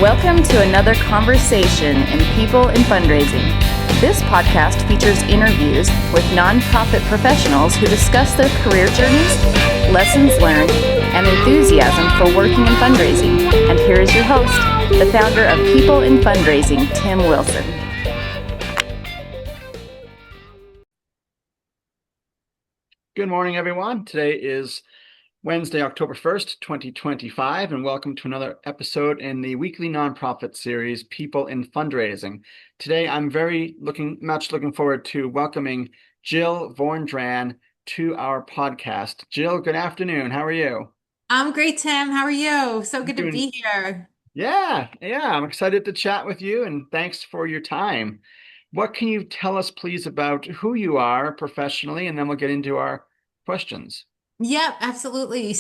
Welcome to another conversation in People in Fundraising. This podcast features interviews with nonprofit professionals who discuss their career journeys, lessons learned, and enthusiasm for working in fundraising. And here is your host, the founder of People in Fundraising, Tim Wilson. Good morning, everyone. Today is Wednesday, October 1st, 2025, and welcome to another episode in the weekly nonprofit series, People in Fundraising. Today, I'm very much looking forward to welcoming Jill Vorndran to our podcast. Jill, good afternoon. How are you? I'm great, Tim. How are you? So good to Doing, be here. yeah, I'm excited to chat with you, and thanks for your time. What can you tell us, please, about who you are professionally, and then we'll get into our questions. Yep, absolutely.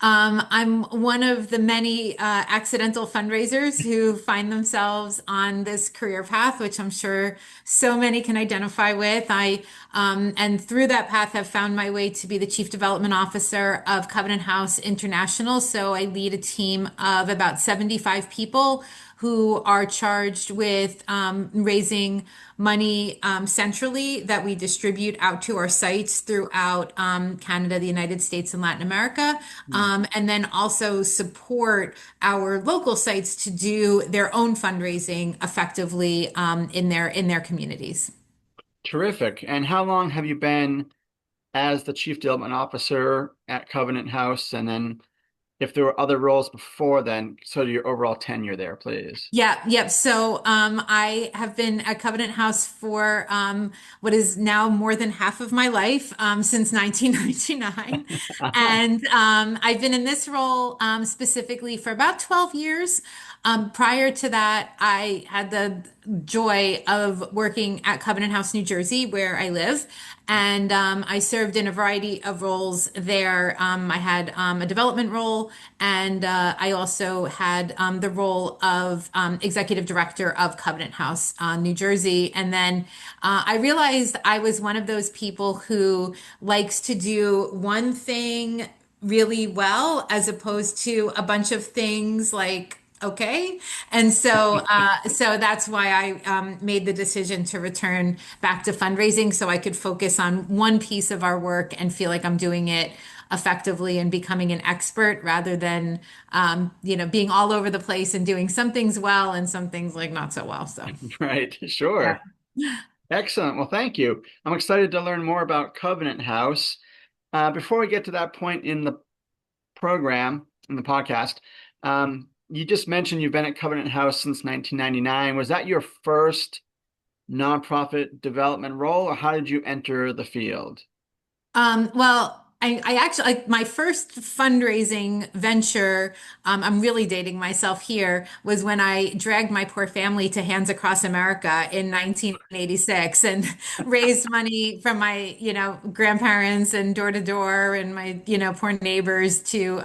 I'm one of the many accidental fundraisers who find themselves on this career path, which I'm sure so many can identify with. And through that path, have found my way to be the Chief Development Officer of Covenant House International. So I lead a team of about 75 people who are charged with raising money centrally that we distribute out to our sites throughout Canada, the United States, and Latin America, and then also support our local sites to do their own fundraising effectively in their communities. Terrific. And how long have you been as the Chief Development Officer at Covenant House? And then if there were other roles before then, so your overall tenure there, please. Yeah, yep. I have been at Covenant House for what is now more than half of my life, since 1999. And I've been in this role specifically for about 12 years. Prior to that, I had the joy of working at Covenant House, New Jersey, where I live. And I served in a variety of roles there. I had a development role, and I also had the role of executive director of Covenant House, New Jersey. And then I realized I was one of those people who likes to do one thing really well as opposed to a bunch of things like okay. And so that's why I made the decision to return back to fundraising so I could focus on one piece of our work and feel like I'm doing it effectively and becoming an expert rather than, being all over the place and doing some things well and some things like not so well. So, Right, yeah. sure. Excellent. Well, thank you. I'm excited to learn more about Covenant House. Before we get to that point in the program, in the podcast, you just mentioned you've been at Covenant House since 1999. Was that your first nonprofit development role, or how did you enter the field? I actually, like my first fundraising venture, I'm really dating myself here, was when I dragged my poor family to Hands Across America in 1986 and raised money from my, grandparents and door to door and my, poor neighbors to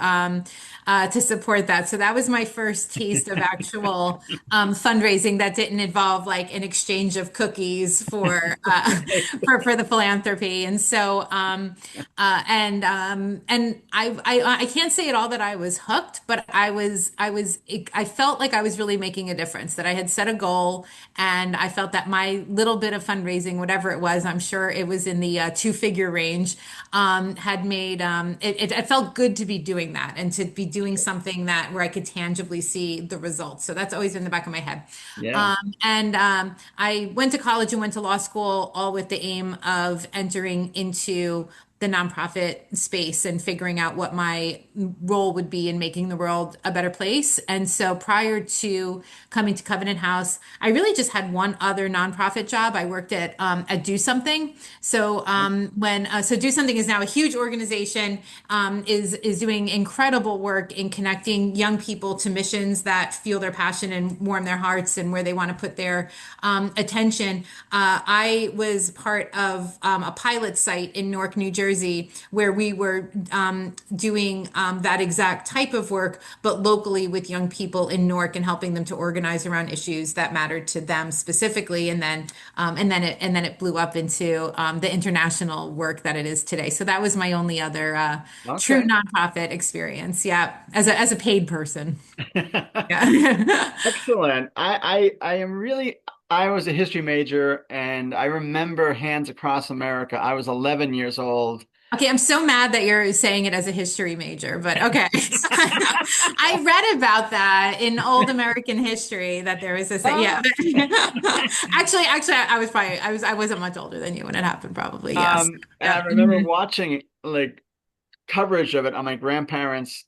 support that. So that was my first taste of actual fundraising that didn't involve like an exchange of cookies for for the philanthropy. And I can't say at all that I was hooked, but I felt like I was really making a difference, that I had set a goal, and I felt that my little bit of fundraising, whatever it was, I'm sure it was in the two-figure range, had made it felt good to be doing that and to be doing something that where I could tangibly see the results. So that's always in the back of my head. Yeah. I went to college and went to law school, all with the aim of entering into the nonprofit space and figuring out what my role would be in making the world a better place. And so prior to coming to Covenant House, I really just had one other nonprofit job. I worked at Do Something. So Do Something is now a huge organization, is doing incredible work in connecting young people to missions that fuel their passion and warm their hearts and where they want to put their attention. I was part of a pilot site in Newark, New Jersey, Jersey, where we were doing that exact type of work, but locally with young people in Newark and helping them to organize around issues that mattered to them specifically. And then it blew up into the international work that it is today. So that was my only other true Okay. nonprofit experience. Yeah, as a paid person. Yeah. Excellent. I am really, I was a history major and I remember Hands Across America. I was 11 years old. Okay, I'm so mad that you're saying it as a history major, but okay. I read about that in old American history that there was this, yeah. Ah. Actually, I wasn't much older than you when it happened, probably. Yes. And I Yeah. remember watching like coverage of it on my grandparents'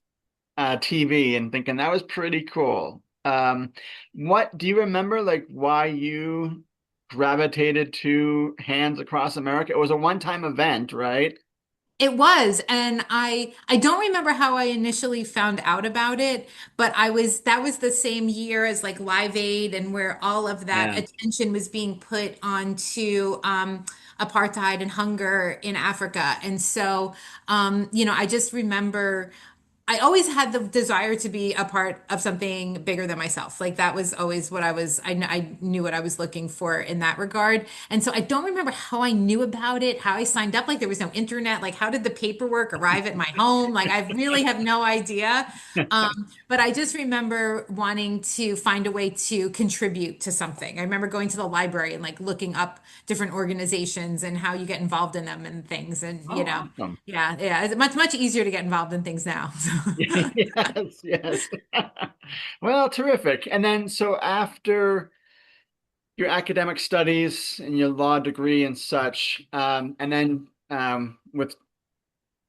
TV and thinking that was pretty cool. What do you remember, like why you gravitated to Hands Across America? It was a one-time event, right? It was, and I don't remember how I initially found out about it, but I was that was the same year as like Live Aid and where all of that Yeah. attention was being put onto apartheid and hunger in Africa. And so I just remember I always had the desire to be a part of something bigger than myself. Like that was always what I knew what I was looking for in that regard. And so I don't remember how I knew about it, how I signed up. Like there was no internet. Like how did the paperwork arrive at my home? Like I really have no idea. But I just remember wanting to find a way to contribute to something. I remember going to the library and like looking up different organizations and how you get involved in them and things. And, Oh, awesome. yeah, it's much easier to get involved in things now. Yes, yes. Well, terrific. And then, so after your academic studies and your law degree and such, and then with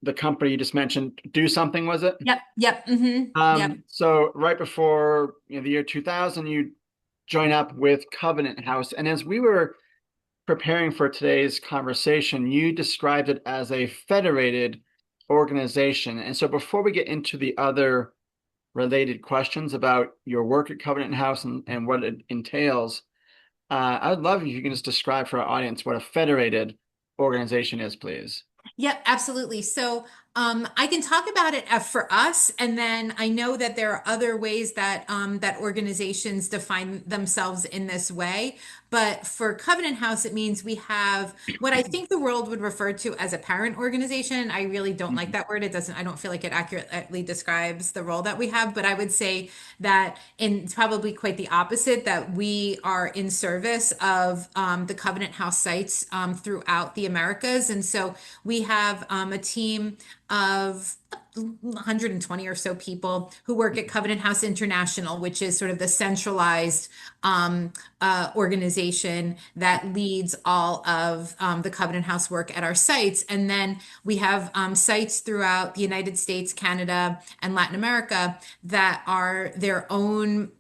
the company you just mentioned, Do Something, was it? Yep, yep. So right before the year 2000, you join up with Covenant House. And as we were preparing for today's conversation, you described it as a federated organization. And so before we get into the other related questions about your work at Covenant House and what it entails, I'd love if you can just describe for our audience what a federated organization is, please. Yep, absolutely. So I can talk about it for us, and then I know that there are other ways that that organizations define themselves in this way. But for Covenant House, it means we have what I think the world would refer to as a parent organization. I really don't like Mhm. that word. It doesn't, I don't feel like it accurately describes the role that we have. But I would say that, and it's probably quite the opposite, that we are in service of the Covenant House sites throughout the Americas. And so we have a team of 120 or so people who work at Covenant House International, which is sort of the centralized organization that leads all of the Covenant House work at our sites. And then we have sites throughout the United States, Canada, and Latin America that are their own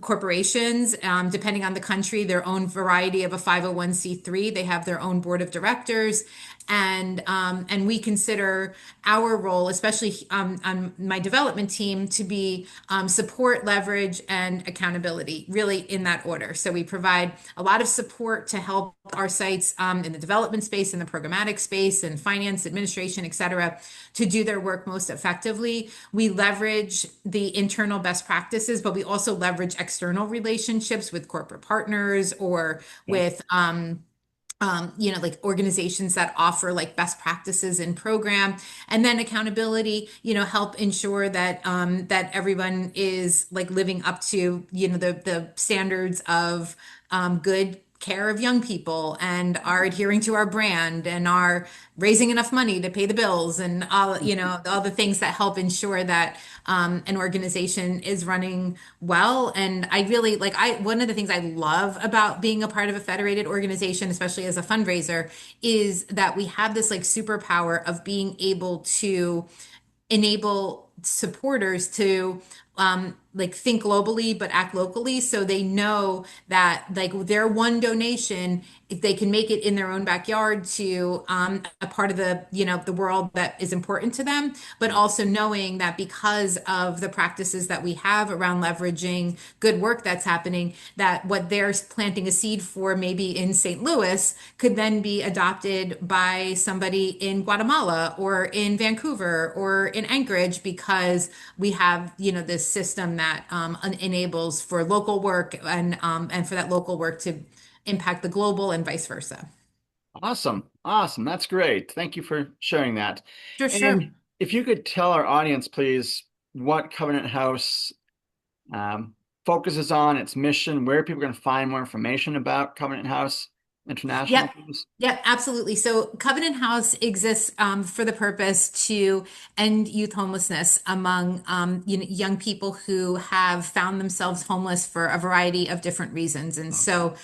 corporations, depending on the country, their own variety of a 501(c)(3. They have their own board of directors. And we consider our role, especially on my development team, to be support, leverage, and accountability, really in that order. So we provide a lot of support to help our sites in the development space, in the programmatic space, and finance, administration, et cetera, to do their work most effectively. We leverage the internal best practices, but we also leverage external relationships with corporate partners or Yeah. with like organizations that offer like best practices in program, and then accountability, help ensure that that everyone is like living up to, the standards of good care of young people and are adhering to our brand and are raising enough money to pay the bills and all the things that help ensure that an organization is running well. And I really one of the things I love about being a part of a federated organization, especially as a fundraiser, is that we have this like superpower of being able to enable supporters to like think globally but act locally, so they know that like their one donation if they can make it in their own backyard to a part of the, the world that is important to them, but also knowing that because of the practices that we have around leveraging good work that's happening, that what they're planting a seed for maybe in St. Louis could then be adopted by somebody in Guatemala or in Vancouver or in Anchorage, because we have, this system that enables for local work and for that local work to impact the global and vice versa. Awesome. Awesome. That's great. Thank you for sharing that. Sure, sure. And if you could tell our audience, please, what Covenant House um, focuses on, its mission, where people can find more information about Covenant House International, Yep. please. Yep, absolutely. So Covenant House exists for the purpose to end youth homelessness among young people who have found themselves homeless for a variety of different reasons. And Okay. so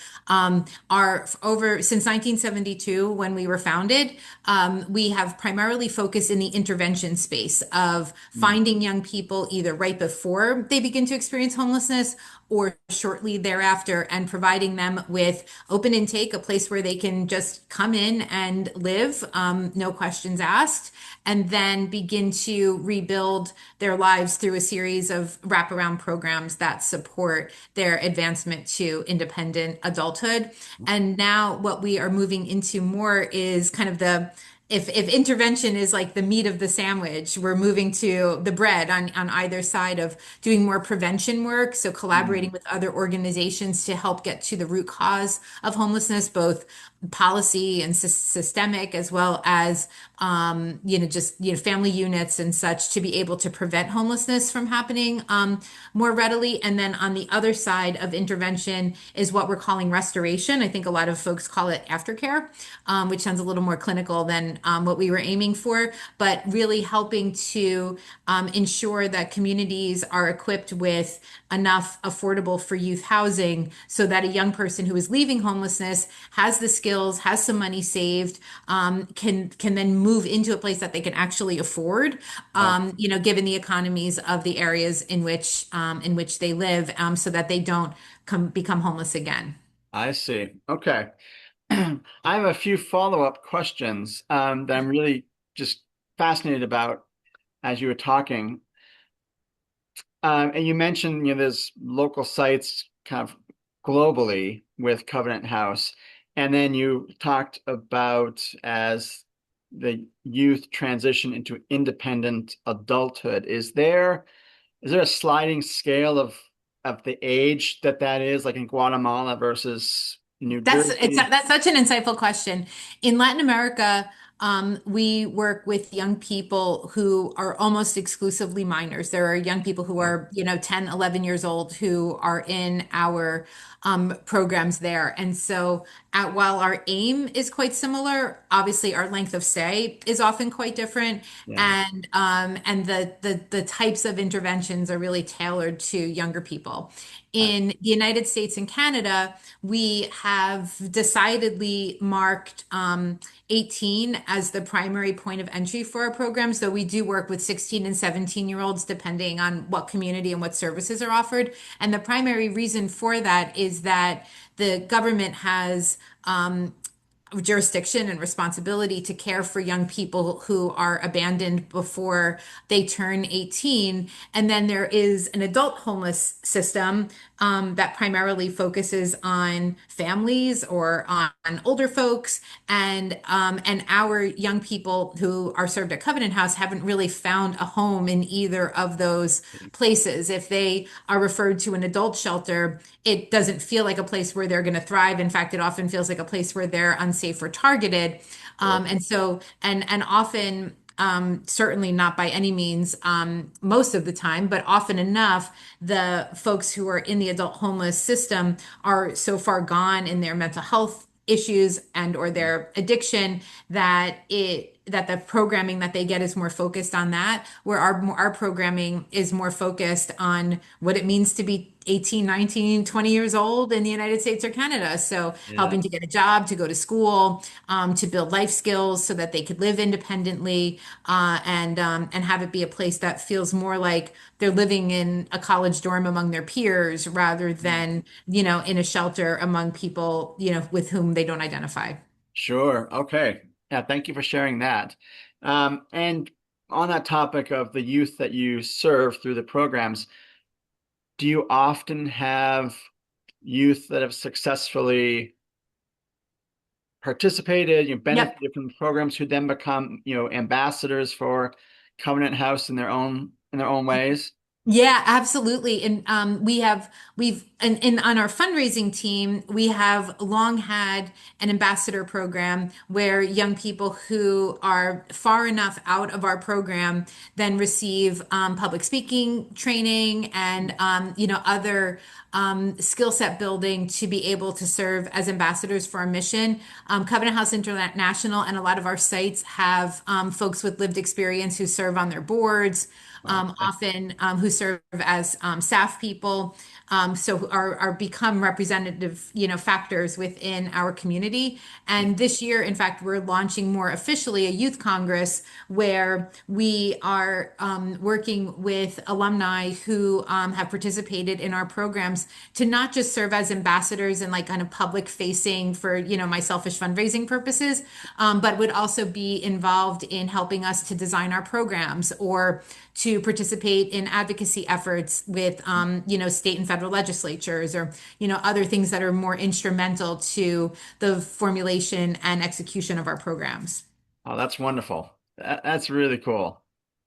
our over since 1972, when we were founded, we have primarily focused in the intervention space of Mm. finding young people either right before they begin to experience homelessness or shortly thereafter, and providing them with open intake, a place where they can just come in and live, no questions asked, and then begin to rebuild their lives through a series of wraparound programs that support their advancement to independent adulthood. And now what we are moving into more is kind of the if intervention is like the meat of the sandwich, we're moving to the bread on either side of doing more prevention work. So collaborating Mm. with other organizations to help get to the root cause of homelessness, both policy and systemic, as well as just family units and such, to be able to prevent homelessness from happening more readily. And then on the other side of intervention is what we're calling restoration. I think a lot of folks call it aftercare, which sounds a little more clinical than what we were aiming for, but really helping to ensure that communities are equipped with enough affordable for youth housing so that a young person who is leaving homelessness has the skills, has some money saved, can then move into a place that they can actually afford, Oh, given the economies of the areas in which they live, so that they don't become homeless again. I see. Okay. I have a few follow-up questions that I'm really just fascinated about as you were talking. And you mentioned, there's local sites kind of globally with Covenant House, and then you talked about as the youth transition into independent adulthood. Is there a sliding scale of the age that is, like in Guatemala versus New Jersey? That's such an insightful question. In Latin America, we work with young people who are almost exclusively minors. There are young people who Oh, are, 10, 11 years old who are in our programs there. And so while our aim is quite similar, obviously our length of stay is often quite different. yeah. And the types of interventions are really tailored to younger people. I, In the United States and Canada, we have decidedly marked 18 as the primary point of entry for our programs, though we do work with 16 and 17-year-olds depending on what community and what services are offered. And the primary reason for that is that the government has jurisdiction and responsibility to care for young people who are abandoned before they turn 18. And then there is an adult homeless system that primarily focuses on families or on older folks. And our young people who are served at Covenant House haven't really found a home in either of those places. If they are referred to an adult shelter, it doesn't feel like a place where they're going to thrive. In fact, it often feels like a place where they're unsafe or targeted. sure. And often, certainly not by any means, most of the time, but often enough, the folks who are in the adult homeless system are so far gone in their mental health issues and or their addiction that that the programming that they get is more focused on that, where our programming is more focused on what it means to be 18, 19, 20 years old in the United States or Canada. So Yeah, helping to get a job, to go to school, to build life skills so that they could live independently, and have it be a place that feels more like they're living in a college dorm among their peers rather than, in a shelter among people, with whom they don't identify. sure. Okay. Yeah, thank you for sharing that. And on that topic of the youth that you serve through the programs, do you often have youth that have successfully participated, Yep. benefited from programs who then become, ambassadors for Covenant House in their own ways? Yeah, absolutely. And we've and on our fundraising team, we have long had an ambassador program where young people who are far enough out of our program then receive public speaking training and other skill set building to be able to serve as ambassadors for our mission. Covenant House International and a lot of our sites have folks with lived experience who serve on their boards, Okay. often who serve as staff people, so are become representative, factors within our community. And this year, in fact, we're launching more officially a youth congress where we are working with alumni who have participated in our programs to not just serve as ambassadors and like kind of public facing for, my selfish fundraising purposes, but would also be involved in helping us to design our programs or to participate in advocacy efforts with, state and federal legislatures or, other things that are more instrumental to the formulation and execution of our programs. Oh, that's wonderful. That's really cool.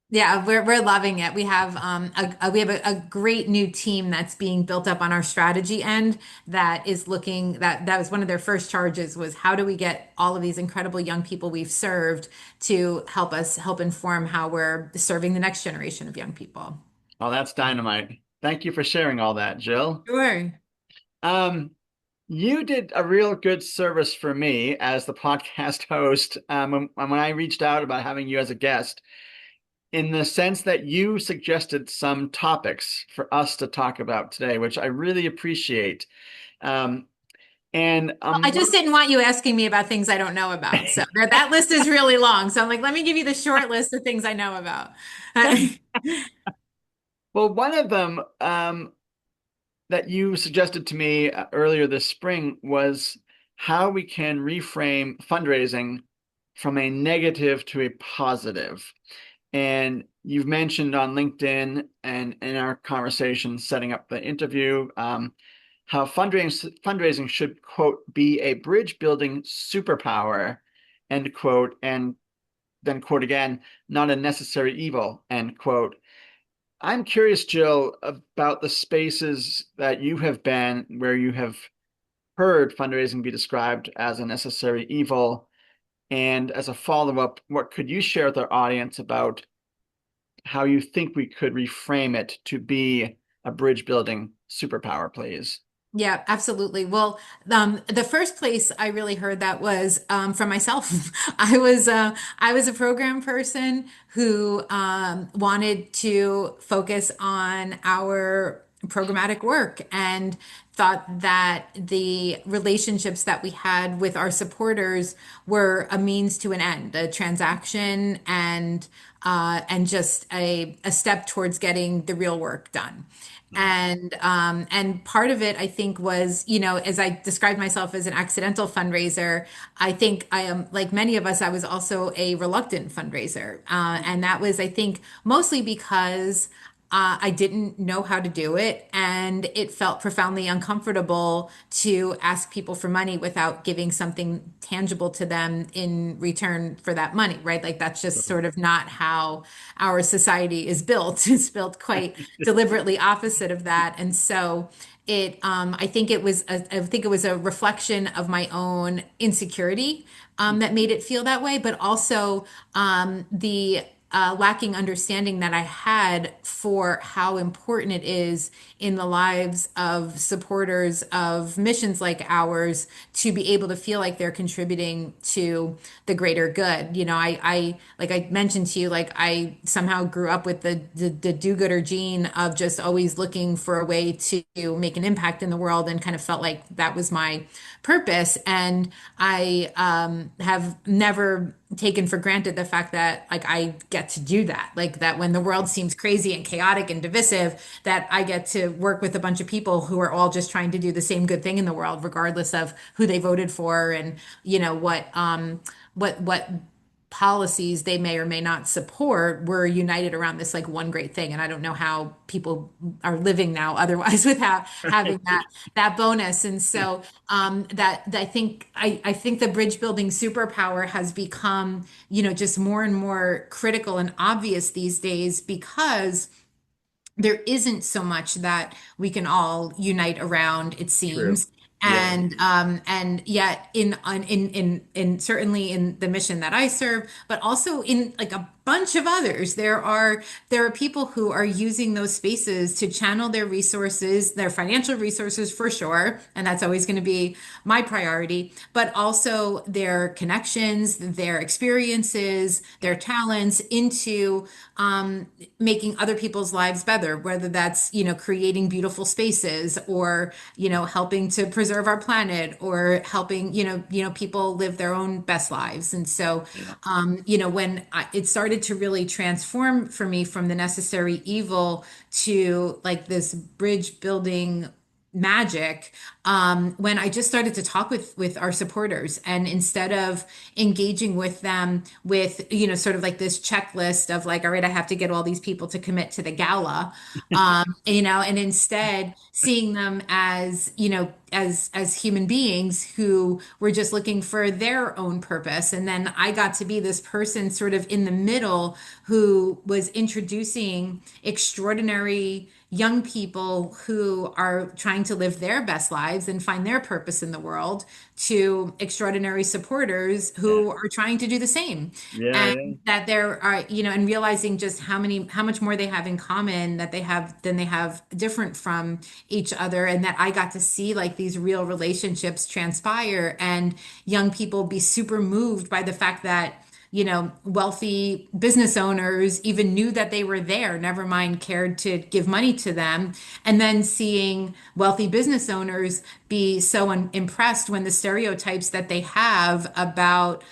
Yeah, we're loving it. We have a great new team that's being built up on our strategy end that is looking that was one of their first charges was how do we get all of these incredible young people we've served to help inform how we're serving the next generation of young people. Oh, that's dynamite. Thank you for sharing all that, Jill. Sure. Um, you did a real good service for me as the podcast host, when I reached out about having you as a guest, in the sense that you suggested some topics for us to talk about today, which I really appreciate. Um, and Well, I just didn't want you asking me about things I don't know about. So that list is really long. So I'm like, let me give you the short list of things I know about. well, one of them that you suggested to me earlier this spring was how we can reframe fundraising from a negative to a positive. And you've mentioned on LinkedIn and in our conversation setting up the interview, how fundraising should, quote, be a bridge building superpower, end quote, and then quote again, not a necessary evil, end quote. I'm curious, Jill, about the spaces that you have been where you have heard fundraising be described as a necessary evil. And as a follow-up, what could you share with our audience about how you think we could reframe it to be a bridge building superpower, please? Yeah, absolutely. Well, the first place I really heard that was from myself. I was a program person who wanted to focus on our programmatic work and thought that the relationships that we had with our supporters were a means to an end, a transaction and just a step towards getting the real work done. And part of it, I think, was, as I described myself as an accidental fundraiser, I think I am like many of us, I was also a reluctant fundraiser. And that was, I think, mostly because I didn't know how to do it, and it felt profoundly uncomfortable to ask people for money without giving something tangible to them in return for that money, right? Like that's just sort of not how our society is built. It's built quite deliberately opposite of that. And so I think it was a reflection of my own insecurity that made it feel that way, but also the lacking understanding that I had for how important it is in the lives of supporters of missions like ours to be able to feel like they're contributing to the greater good. Like I mentioned to you, like I somehow grew up with the do-gooder gene of just always looking for a way to make an impact in the world and kind of felt like that was my purpose. And I have never taken for granted the fact that like I get to do that, like that when the world seems crazy and chaotic and divisive, that I get to work with a bunch of people who are all just trying to do the same good thing in the world, regardless of who they voted for and what policies they may or may not support. We're united around this like one great thing. And I don't know how people are living now otherwise without having that bonus. And so that I think the bridge building superpower has become, just more and more critical and obvious these days because there isn't so much that we can all unite around, it True. seems. Yeah. And yet in certainly in the mission that I serve, but also in like a bunch of others, there are people who are using those spaces to channel their resources, their financial resources for sure, and that's always going to be my priority, but also their connections, their experiences, their talents into making other people's lives better, whether that's, creating beautiful spaces or, helping to preserve our planet or helping, people live their own best lives. And so, Yeah. when it started to really transform for me from the necessary evil to like this bridge building magic, when I just started to talk with our supporters, and instead of engaging with them with sort of like this checklist of like, all right, I have to get all these people to commit to the gala, and instead seeing them as as human beings who were just looking for their own purpose. And then I got to be this person sort of in the middle who was introducing extraordinary young people who are trying to live their best lives and find their purpose in the world to extraordinary supporters Yeah. who are trying to do the same. Yeah. And Yeah. that there are, and realizing just how much more they have in common that they have than they have different from each other. And that I got to see like these real relationships transpire and young people be super moved by the fact that wealthy business owners even knew that they were there, never mind cared to give money to them. And then seeing wealthy business owners be so impressed when the stereotypes that they have about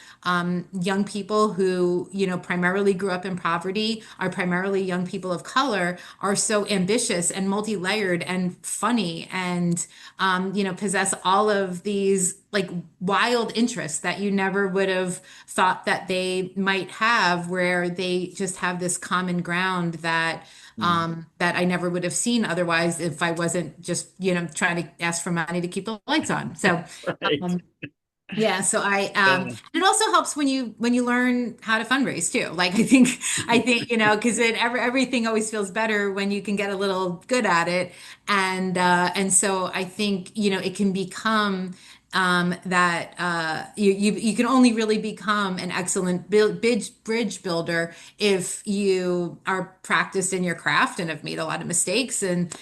young people who, primarily grew up in poverty, are primarily young people of color, are so ambitious and multi-layered and funny and, possess all of these like wild interests that you never would have thought that they might have, where they just have this common ground that Mm. that I never would have seen otherwise if I wasn't just, trying to ask for money to keep the lights on. So Right. um, yeah, so Yeah. it also helps when you learn how to fundraise too. Like I think, because everything always feels better when you can get a little good at it. And so I think, it can become that you can only really become an excellent bridge builder if you are practiced in your craft and have made a lot of mistakes and,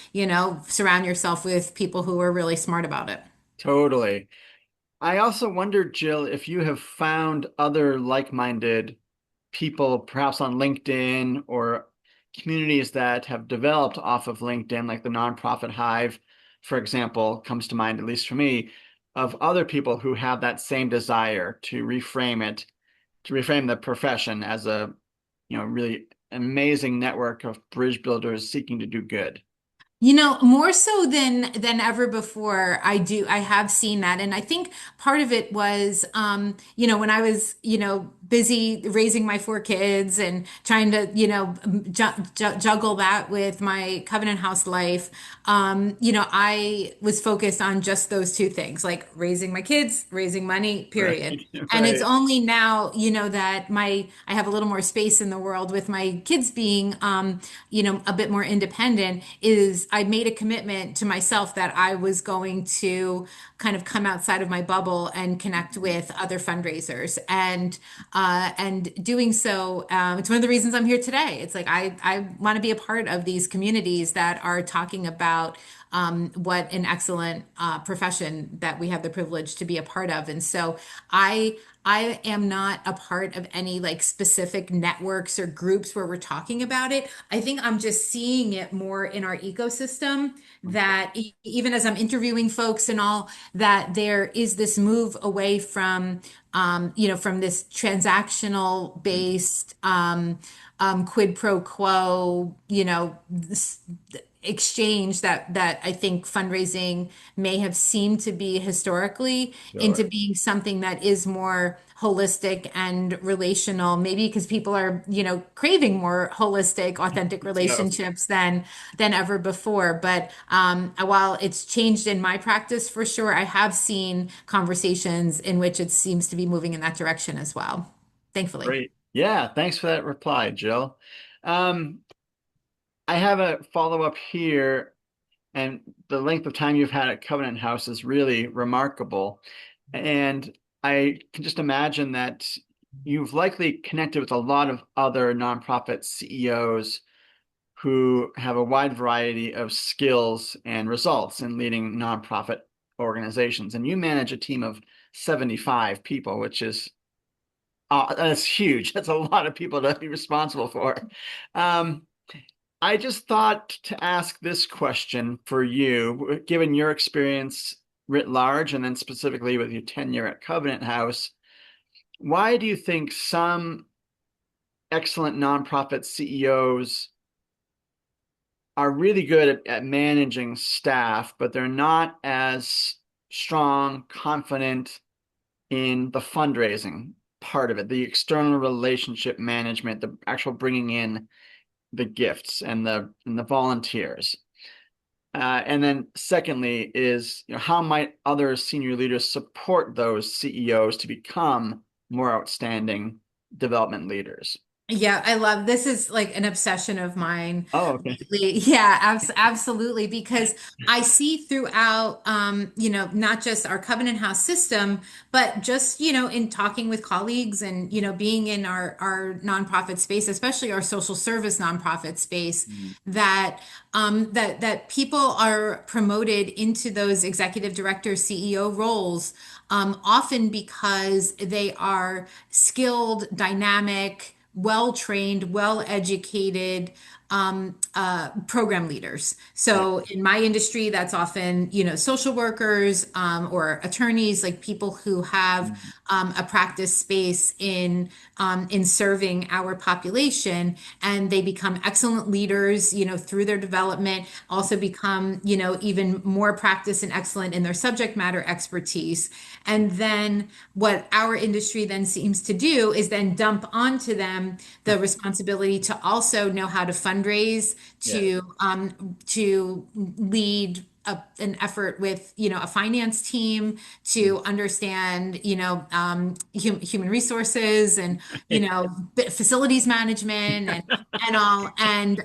surround yourself with people who are really smart about it. Totally. I also wonder, Jill, if you have found other like-minded people, perhaps on LinkedIn or communities that have developed off of LinkedIn, like the nonprofit Hive, for example, comes to mind, at least for me, of other people who have that same desire to reframe it, to reframe the profession as a, really amazing network of bridge builders seeking to do good. More so than ever before, I have seen that. And I think part of it was when I was, busy raising my four kids and trying to, juggle that with my Covenant House life. I was focused on just those two things, like raising my kids, raising money, period. Right, And it's right. only now, that I have a little more space in the world with my kids being, a bit more independent, is I made a commitment to myself that I was going to kind of come outside of my bubble and connect with other fundraisers. And doing so, it's one of the reasons I'm here today. It's like I want to be a part of these communities that are talking about what an excellent profession that we have the privilege to be a part of. And so I am not a part of any like specific networks or groups where we're talking about it. I think I'm just seeing it more in our ecosystem that even as I'm interviewing folks and all, that there is this move away from, from this transactional based quid pro quo, exchange that I think fundraising may have seemed to be historically into Sure. being something that is more holistic and relational, maybe because people are, craving more holistic, authentic So, relationships than ever before. But while it's changed in my practice for sure, I have seen conversations in which it seems to be moving in that direction as well, thankfully. great. Yeah, thanks for that reply, Jill. Um, I have a follow-up here, and the length of time you've had at Covenant House is really remarkable. And I can just imagine that you've likely connected with a lot of other nonprofit CEOs who have a wide variety of skills and results in leading nonprofit organizations. And you manage a team of 75 people, which is that's huge. That's a lot of people to be responsible for. Um, I just thought to ask this question for you, given your experience writ large, and then specifically with your tenure at Covenant House, why do you think some excellent nonprofit CEOs are really good at managing staff, but they're not as strong, confident in the fundraising part of it, the external relationship management, the actual bringing in the gifts and the volunteers. And then secondly is, how might other senior leaders support those CEOs to become more outstanding development leaders? Yeah, I love this is like an obsession of mine Oh, okay. lately. Yeah, absolutely. Because I see throughout, not just our Covenant House system, but just, in talking with colleagues and, being in our nonprofit space, especially our social service nonprofit space, Mm. that people are promoted into those executive director, CEO roles, often because they are skilled, dynamic, well trained, well educated program leaders. Yeah. So in my industry, that's often, social workers or attorneys, like people who have Mm. a practice space in serving our population, and they become excellent leaders, through their development, also become, even more practice and excellent in their subject matter expertise. And then what our industry then seems to do is then dump onto them the responsibility to also know how to fundraise, Yeah. to lead an effort with a finance team, Mm. to understand human resources and facilities management and all. And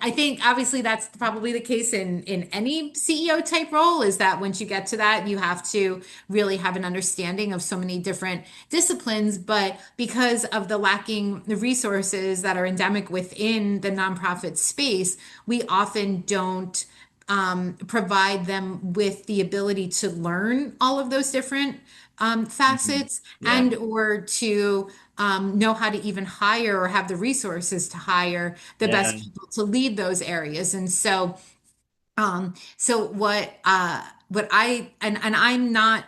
I think obviously that's probably the case in any CEO type role, is that once you get to that, you have to really have an understanding of so many different disciplines. But because of the lacking the resources that are endemic within the nonprofit space, we often don't provide them with the ability to learn all of those different Mhm. facets, Yeah. and or to know how to even hire or have the resources to hire the Yeah. best people to lead those areas. And so what and I'm not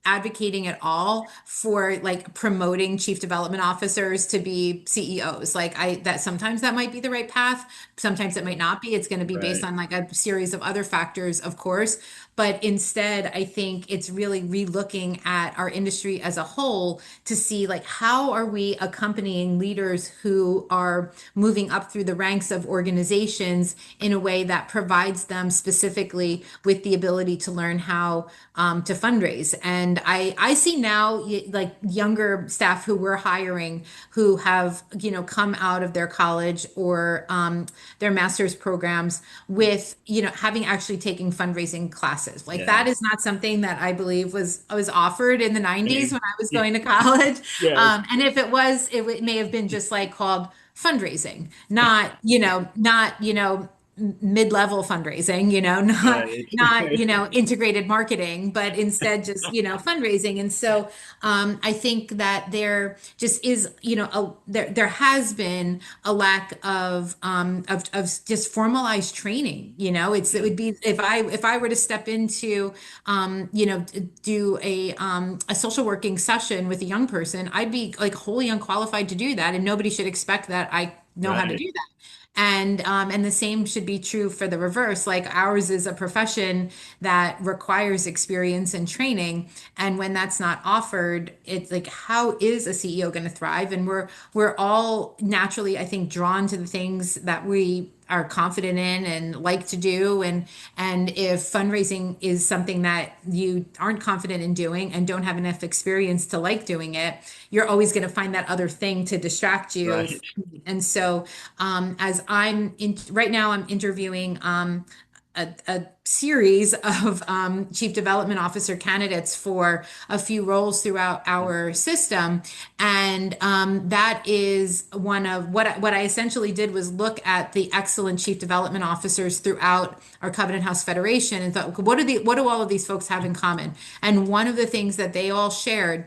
advocating at all for like promoting chief development officers to be CEOs. Like that sometimes that might be the right path, sometimes it might not be. It's going to be based Right. on like a series of other factors, of course. But instead, I think it's really relooking at our industry as a whole to see like how are we accompanying leaders who are moving up through the ranks of organizations in a way that provides them specifically with the ability to learn how to fundraise. And I see now like younger staff who we're hiring who have, come out of their college or their master's programs with, having actually taken fundraising classes. Like that Yeah. is not something that I believe was offered in the 90s when I was Yeah. going to college. Yes. And if it was, may have been just like called fundraising, not, mid-level fundraising, Right. integrated marketing, but instead just, fundraising. And so I think that there just is, there has been a lack of just formalized training. It would be if I were to step into do a social working session with a young person, I'd be like wholly unqualified to do that, and nobody should expect that I know how to Right. do that. And the same should be true for the reverse. Like ours is a profession that requires experience and training. And when that's not offered, it's like, how is a CEO going to thrive? And we're all naturally, I think, drawn to the things that we are confident in and like to do. And if fundraising is something that you aren't confident in doing and don't have enough experience to like doing it, you're always going to find that other thing to distract you. Right. And so as right now, I'm interviewing a series of chief development officer candidates for a few roles throughout our system. And that is one of what I essentially did was look at the excellent chief development officers throughout our Covenant House Federation and thought, what do all of these folks have in common? And one of the things that they all shared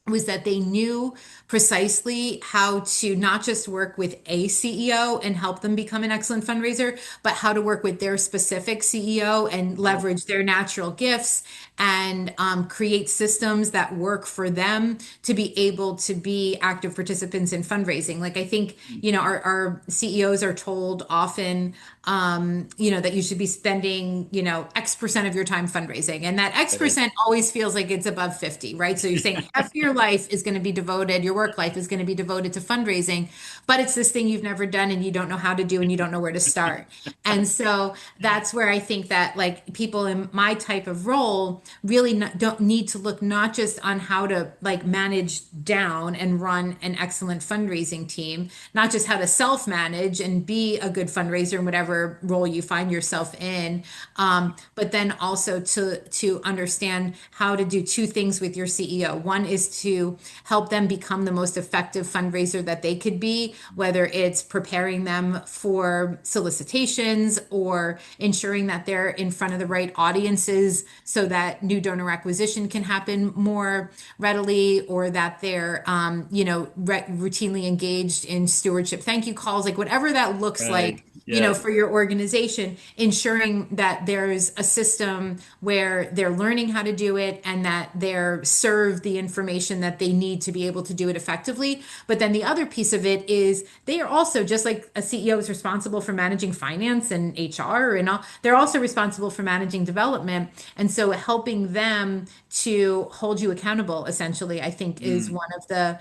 was that they knew precisely how to not just work with a CEO and help them become an excellent fundraiser, but how to work with their specific CEO and leverage their natural gifts and create systems that work for them to be able to be active participants in fundraising. Like I think, our CEOs are told often, that you should be spending, X% of your time fundraising. And that Right. X% always feels like it's above 50, right? So you're saying half of your life is going to be devoted, your work life is going to be devoted to fundraising, but it's this thing you've never done and you don't know how to do and you don't know where to start. And so that's where I think that like people in my type of role really don't need to look not just on how to like manage down and run an excellent fundraising team, not just how to self manage and be a good fundraiser in whatever role you find yourself in, but then also to understand how to do two things with your CEO. One is to help them become the most effective fundraiser that they could be, whether it's preparing them for solicitations or ensuring that they're in front of the right audiences so that new donor acquisition can happen more readily, or that they're routinely engaged in stewardship thank you calls, like whatever that looks Right. like, Yes. for your organization, ensuring that there's a system where they're learning how to do it and that they're served the information that they need to be able to do it effectively. But then the other piece of it is they are also, just like a CEO is responsible for managing finance and HR and all, they're also responsible for managing development. And so helping them to hold you accountable, essentially, I think is Mm. one of the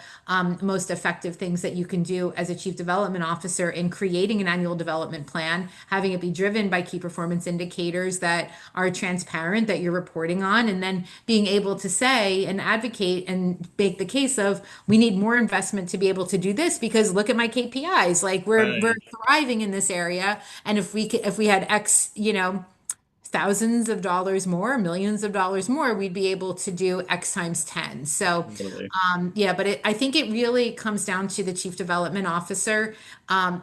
most effective things that you can do as a chief development officer in creating an annual development plan, having it be driven by key performance indicators that are transparent, that you're reporting on, and then being able to say and advocate and make the case of we need more investment to be able to do this because look at my KPIs, like we're Right. thriving in this area, and if we had X, thousands of dollars more, millions of dollars more, we'd be able to do X times 10. So, Totally. yeah, but I think it really comes down to the chief development officer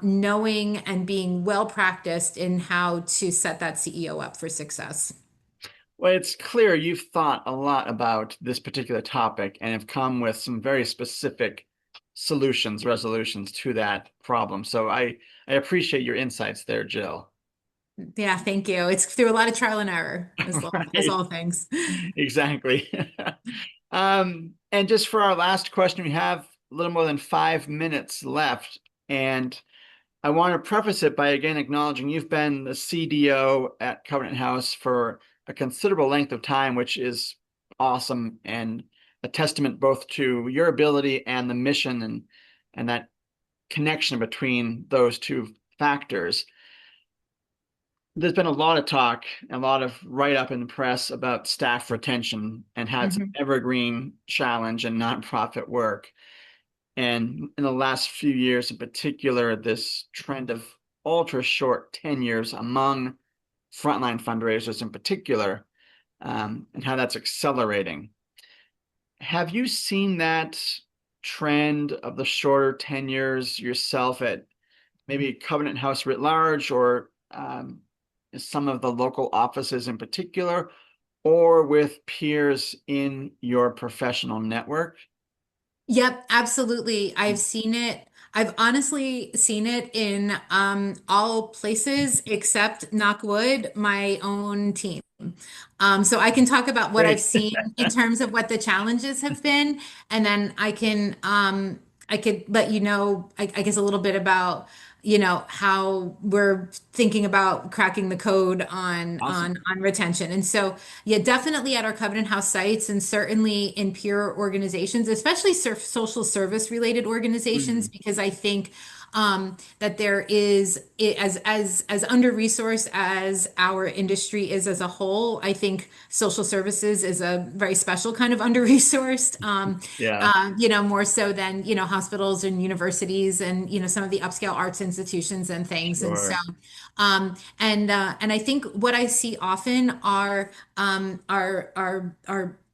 knowing and being well practiced in how to set that CEO up for success. Well, it's clear you've thought a lot about this particular topic and have come with some very specific solutions, resolutions to that problem. So I appreciate your insights there, Jill. Yeah, thank you. It's through a lot of trial and error, as Right. all things. Exactly. And just for our last question, we have a little more than 5 minutes left. And I want to preface it by again acknowledging you've been the CDO at Covenant House for a considerable length of time, which is awesome and a testament both to your ability and the mission and that connection between those two factors. There's been a lot of talk, a lot of write-up in the press about staff retention and how it's an Mhm. evergreen challenge in nonprofit work. And in the last few years in particular, this trend of ultra short tenures among frontline fundraisers in particular, and how that's accelerating. Have you seen that trend of the shorter tenures yourself at maybe Covenant House writ large, or some of the local offices in particular, or with peers in your professional network? Yep, absolutely. I've seen it. I've honestly seen it in all places except, knock wood, my own team. So I can talk about what I've Great. seen in terms of what the challenges have been, and then I could let you know, I guess, a little bit about, how we're thinking about cracking the code on Awesome. retention. And so, yeah, definitely at our Covenant House sites, and certainly in peer organizations, especially social service related organizations, Mhm. because I think that there is, as under resourced as our industry is as a whole. I think social services is a very special kind of under resourced, Yeah, more so than hospitals and universities and some of the upscale arts institutions and things. And so, sure. and I think what I see often are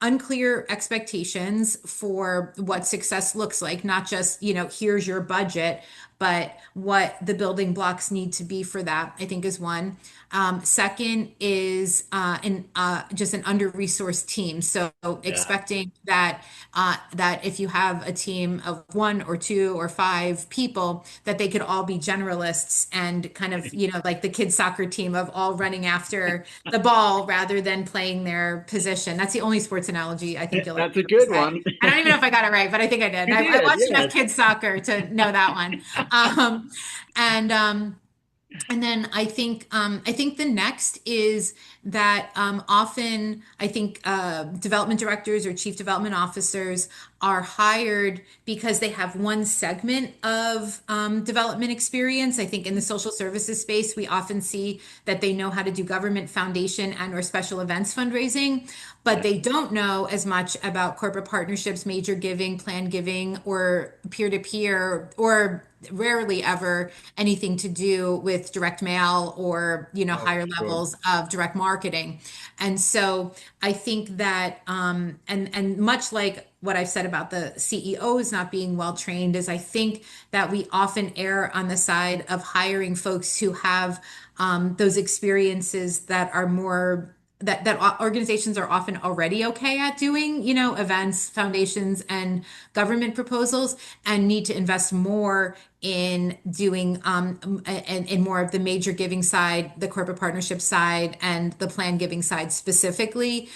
unclear expectations for what success looks like, not just, here's your budget, but what the building blocks need to be for that, I think is one. Second is just an under-resourced team. So Yeah, expecting that if you have a team of one or two or five people, that they could all be generalists and kind of, like the kids soccer team of all running after the ball rather than playing their position. That's the only sports analogy I think you'll ever that's a hear me good say. one. I don't even know if I got it right, but I think I did. You I did, watched enough yes. kids soccer to know that one. Um, and and then I think the next is that often I think development directors or chief development officers are hired because they have one segment of development experience. I think in the social services space, we often see that they know how to do government foundation and or special events fundraising, but Yeah, they don't know as much about corporate partnerships, major giving, planned giving, or peer-to-peer, or rarely ever anything to do with direct mail or oh, higher sure. levels of direct marketing. And so I think that and much like what I've said about the CEOs not being well trained, is I think that we often err on the side of hiring folks who have those experiences that are more that organizations are often already okay at doing, events, foundations, and government proposals, and need to invest more in doing and more of the major giving side, the corporate partnership side, and the plan giving side specifically,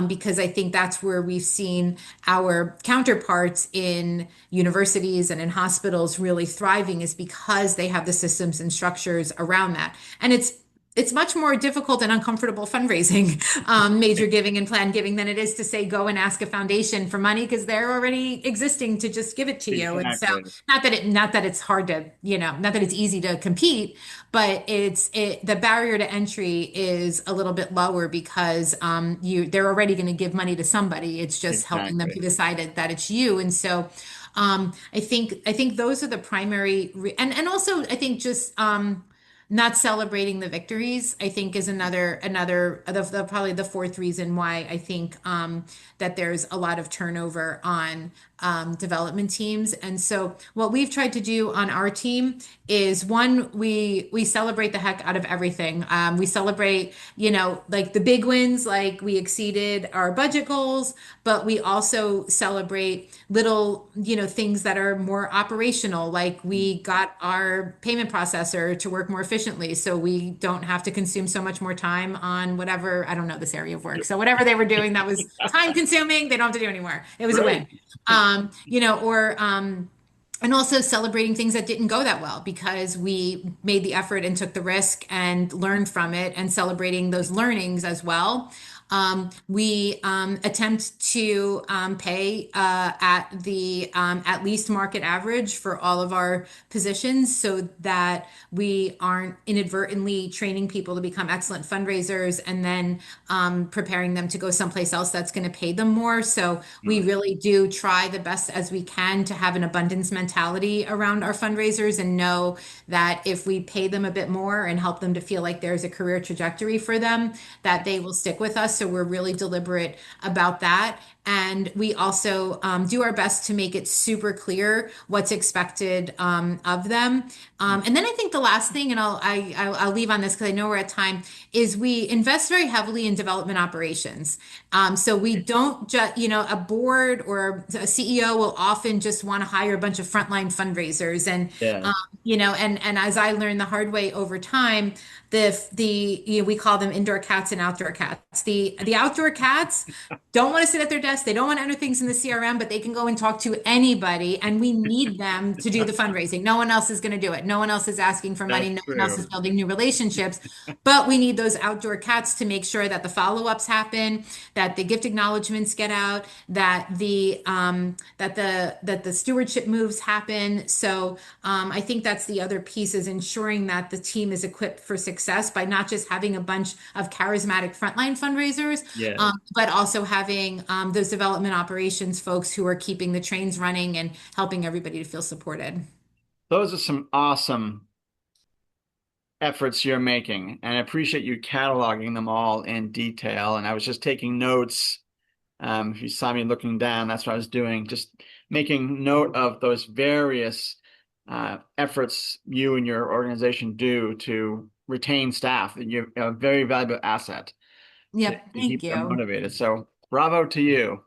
because I think that's where we've seen our counterparts in universities and in hospitals really thriving, is because they have the systems and structures around that. And it's much more difficult and uncomfortable fundraising, major giving and planned giving, than it is to say go and ask a foundation for money because they're already existing to just give it to you. And so, Exactly. not that it's hard to, not that it's easy to compete, but the barrier to entry is a little bit lower because they're already going to give money to somebody. It's just helping them to Exactly. decide that it's you. And so, I think those are the primary, and also I think just not celebrating the victories, I think, is another probably the fourth reason why I think that there's a lot of turnover on development teams. And so what we've tried to do on our team is, one, we celebrate the heck out of everything. We celebrate, like the big wins, like we exceeded our budget goals, but we also celebrate little, things that are more operational, like we got our payment processor to work more efficiently, so we don't have to consume so much more time on whatever, I don't know this area of work. So whatever they were doing that was time consuming, they don't have to do anymore. It was a win. Great. Or and also celebrating things that didn't go that well because we made the effort and took the risk and learned from it, and celebrating those learnings as well. We attempt to pay at the at least market average for all of our positions so that we aren't inadvertently training people to become excellent fundraisers and then preparing them to go someplace else that's going to pay them more. So we really do try the best as we can to have an abundance mentality around our fundraisers and know that if we pay them a bit more and help them to feel like there's a career trajectory for them, that they will stick with us. So we're really deliberate about that. And we also do our best to make it super clear what's expected of them. And then I think the last thing, and I'll leave on this because I know we're at time, is we invest very heavily in development operations. So we don't just, a board or a CEO will often just want to hire a bunch of frontline fundraisers, and Yeah. and as I learned the hard way over time, we call them indoor cats and outdoor cats. The outdoor cats don't want to sit at their desk. They don't want to enter things in the CRM, but they can go and talk to anybody. And we need them to do the fundraising. No one else is going to do it. No one else is asking for money. That's No one else is true. building new relationships. But we need those outdoor cats to make sure that the follow-ups happen, that the gift acknowledgments get out, that the stewardship moves happen. So I think that's the other piece, is ensuring that the team is equipped for success by not just having a bunch of charismatic frontline fundraisers, Yes. but also having those development operations folks who are keeping the trains running and helping everybody to feel supported. Those are some awesome efforts you're making, and I appreciate you cataloging them all in detail. And I was just taking notes. If you saw me looking down, that's what I was doing, just making note of those various efforts you and your organization do to retain staff. You're a very valuable asset to Yep. Thank keep them you. motivated. So bravo to you.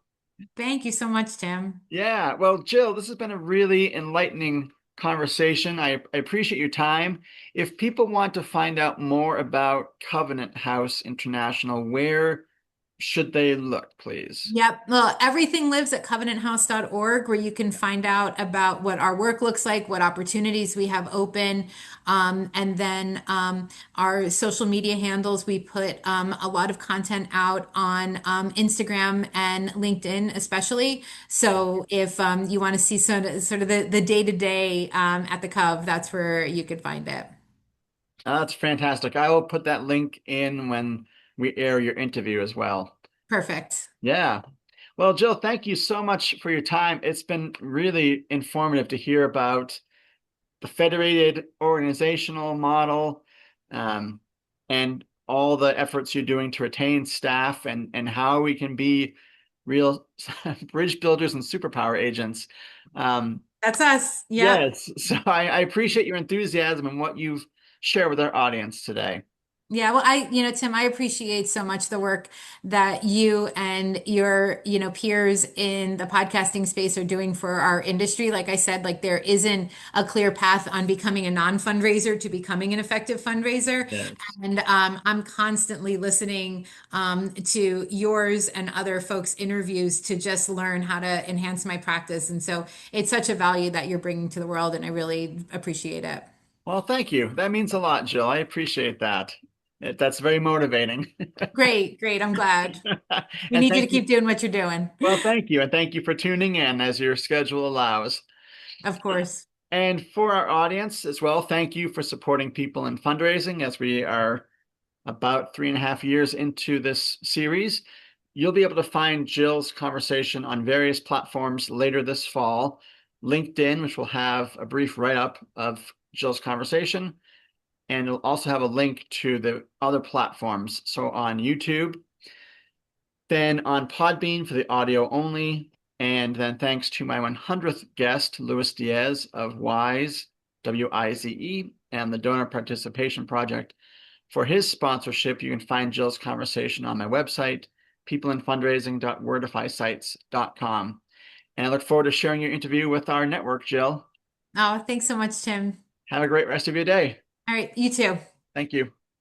Thank you so much, Tim. Yeah, well, Jill, this has been a really enlightening conversation. I appreciate your time. If people want to find out more about Covenant House International, where should they look, please? Yep. Well, everything lives at covenanthouse.org, where you can find out about what our work looks like, what opportunities we have open, and then our social media handles. We put a lot of content out on Instagram and LinkedIn, especially. So if you want to see sort of the day-to-day at the Cov, that's where you could find it. That's fantastic. I will put that link in when we air your interview as well. Perfect. Yeah. Well, Jill, thank you so much for your time. It's been really informative to hear about the federated organizational model, um, and all the efforts you're doing to retain staff, and how we can be real bridge builders and superpower agents. Um, That's us. Yep. yes, so I appreciate your enthusiasm and what you've shared with our audience today. Yeah, well, Tim, I appreciate so much the work that you and your, peers in the podcasting space are doing for our industry. Like I said, like there isn't a clear path on becoming a non-fundraiser to becoming an effective fundraiser. Yes. And I'm constantly listening to yours and other folks' interviews to just learn how to enhance my practice. And so it's such a value that you're bringing to the world, and I really appreciate it. Well, thank you. That means a lot, Jill. I appreciate that. That's very motivating. Great, great. I'm glad. We And need you to thank you. keep doing what you're doing. Well, thank you. And thank you for tuning in as your schedule allows. Of course. And for our audience as well, thank you for supporting people in fundraising as we are about 3.5 years into this series. You'll be able to find Jill's conversation on various platforms later this fall. LinkedIn, which will have a brief write-up of Jill's conversation, and it'll also have a link to the other platforms. So on YouTube, then on Podbean for the audio only, and then thanks to my 100th guest, Luis Diaz of WISE, WIZE, and the Donor Participation Project for his sponsorship. You can find Jill's conversation on my website, peopleinfundraising.wordifysites.com. And I look forward to sharing your interview with our network, Jill. Oh, thanks so much, Tim. Have a great rest of your day. All right, you too. Thank you.